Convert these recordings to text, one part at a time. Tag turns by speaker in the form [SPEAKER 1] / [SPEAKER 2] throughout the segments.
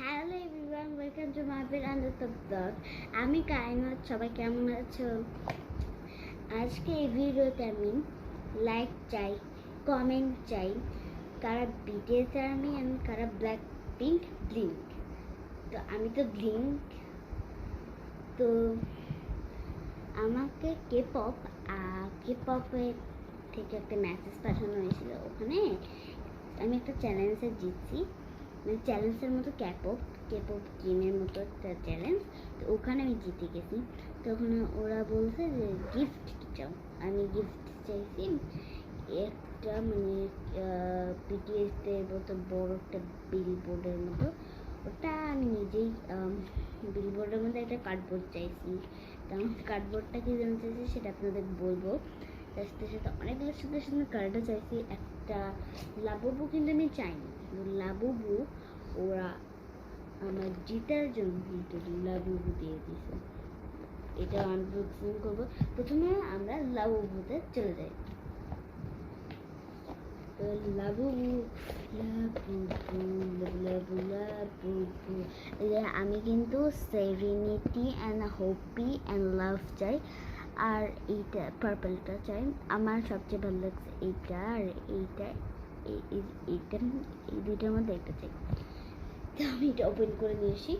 [SPEAKER 1] Hello everyone, welcome to my veranda blog. আমি কায়নাত। সবাই কেমন আছো? আজকে এই ভিডিওতে আমি লাইক চাই, কমেন্ট চাই, কারা বিটিএস আর্মি অ্যান্ড কারা ব্ল্যাক পিঙ্ক ব্লিঙ্ক। তো আমি তো ব্লিঙ্ক। তো আমাকে কে-পপের থেকে একটা মেসেজ পাঠানো হয়েছিল। ওখানে আমি একটা চ্যালেঞ্জে জিতছি, মানে চ্যালেঞ্জের মতো কেপপ গেমের মতো একটা চ্যালেঞ্জ। তো ওখানে আমি জিতে গেছি। তো ওখানে ওরা বলছে যে গিফট কি চাও। আমি গিফট চাইছি একটা, মানে বিটিএসদের মতো বড় একটা বিলবোর্ডের মতো। ওটা আমি নিজেই বিলবোর্ডের মধ্যে একটা কার্ডবোর্ড চাইছি। তো আমার কার্ডবোর্ডটা কি জানতে চাইছি সেটা আপনাদের বলবো। তার সাথে অনেকগুলো সুন্দর সুন্দর কার্ডও চাইছি। একটা লাবুবু কিন্তু আমি চাইনি, লাবুবু ওরা আমার জিতার জন্য কিন্তু লাবুবু দিয়ে দিয়েছে। এটা আনবক্সিং করবো। প্রথমে আমরা লাবুবুতে চলে যাই। তো লাবুবু আমি কিন্তু সেরেনিটি অ্যান্ড হোপি অ্যান্ড লাভ চাই, আর এইটা পার্পলটা চাই। আমার সবচেয়ে ভালো লাগছে এইটা, আর এইটা এইটা এই দুইটার মধ্যে একটা চাই। তো আমি এটা ওপেন করে নিয়ে আসি।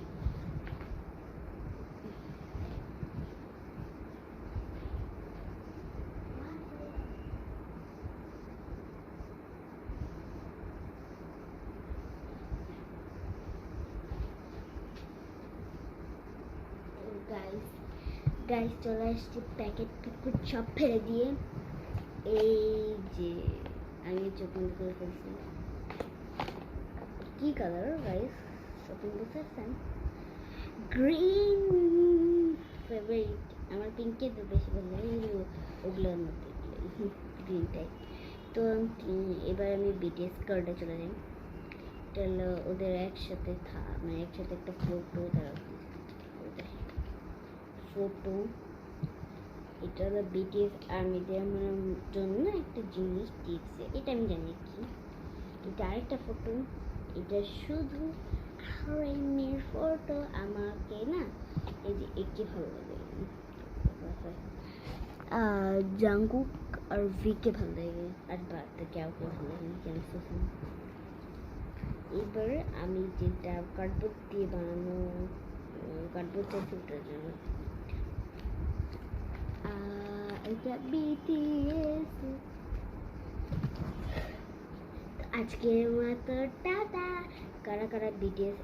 [SPEAKER 1] গাইস চলে আসছি প্যাকেট সব ফেলে দিয়ে। এই যে আমি চোখ বন্ধ করে ফেলছি। কি কালার গাইস? শপিং বুঝতে পারছেন? Green favourite. আমার পিঙ্কের তো বেশি ভালো লাগে, ওগুলোর মধ্যে গ্রিনটাই। তো এবার আমি বিটিএস কার্ডে চলে যাই। এটা হলো ওদের একসাথে মানে একসাথে একটা ফটো, তারা ফটো। এটা হলো বিটিএস আর্মিদের আমার জন্য একটা জিনিস দিয়েছে, এটা আমি জানি কি। এটা আরেকটা ফটো, এটা শুধু আর্মির ফটো। আমাকে না এই যে একে ভালো লাগে, জাঙ্কুক আর ভিকে ভালো লাগে, আর বাদে কাউকে ভালো লাগে না। এবার আমি যেটা কার্ডবোর্ড দিয়ে বানানো কার্ডবোর্ড চাইছি ওটার জন্য এটা বিটিএস। আজকের মতো টাটা। কারা কারা বিটিএস